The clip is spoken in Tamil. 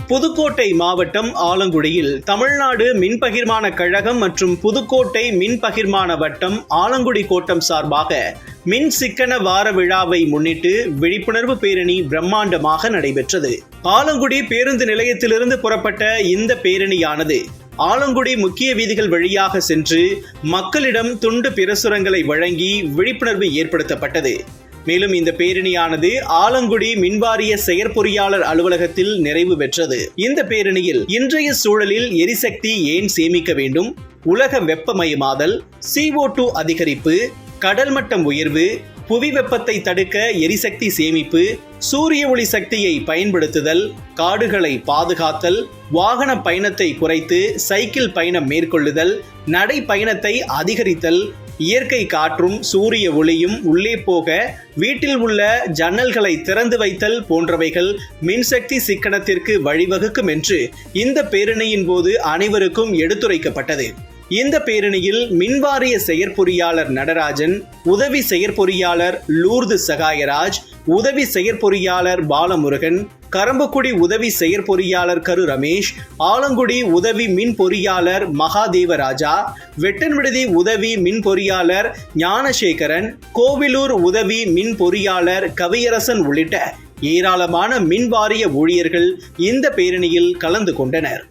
புதுக்கோட்டை மாவட்டம் ஆலங்குடியில் தமிழ்நாடு மின் பகிர்மான கழகம் மற்றும் புதுக்கோட்டை மின் பகிர்மான வட்டம் ஆலங்குடி கோட்டம் சார்பாக மின் சிக்கன வார விழாவை முன்னிட்டு விழிப்புணர்வு பேரணி பிரம்மாண்டமாக நடைபெற்றது. ஆலங்குடி பேருந்து நிலையத்திலிருந்து புறப்பட்ட இந்த பேரணியானது ஆலங்குடி முக்கிய வீதிகள் வழியாக சென்று மக்களிடம் துண்டு பிரசுரங்களை வழங்கி விழிப்புணர்வு ஏற்படுத்தப்பட்டது. மேலும் இந்த பேரணியானது ஆலங்குடி மின்வாரிய செயற்பொறியாளர் அலுவலகத்தில் நிறைவு பெற்றது. இந்த பேரணியில் இன்றைய சூழலில் எரிசக்தி ஏன் சேமிக்க வேண்டும், உலக வெப்பமயமாதல், CO2 அதிகரிப்பு, கடல் மட்டம் உயர்வு, புவி வெப்பத்தை தடுக்க எரிசக்தி சேமிப்பு, சூரிய ஒளி சக்தியை பயன்படுத்துதல், காடுகளை பாதுகாத்தல், வாகன பயணத்தை குறைத்து சைக்கிள் பயணம் மேற்கொள்ளுதல், நடை பயணத்தை அதிகரித்தல், இயற்கை காற்றும் சூரிய ஒளியும் உள்ளே போக வீட்டில் உள்ள ஜன்னல்களை திறந்து வைத்தல் போன்றவைகள் மின்சக்தி சிக்கனத்திற்கு வழிவகுக்கும் என்று இந்த பேரணியின் போது அனைவருக்கும் எடுத்துரைக்கப்பட்டது. இந்த பேரணியில் மின்வாரிய செயற்பொறியாளர் நடராஜன், உதவி செயற்பொறியாளர் லூர்து சகாயராஜ், உதவி செயற்பொறியாளர் பாலமுருகன், கரம்பக்குடி உதவி செயற்பொறியாளர் கரு ரமேஷ், ஆலங்குடி உதவி மின் பொறியாளர் மகாதேவராஜா, வெட்டன்விடுதி உதவி மின் பொறியாளர் ஞானசேகரன், கோவிலூர் உதவி மின் பொறியாளர் கவியரசன் உள்ளிட்ட ஏராளமான மின்வாரிய ஊழியர்கள் இந்த பேரணியில் கலந்து கொண்டனர்.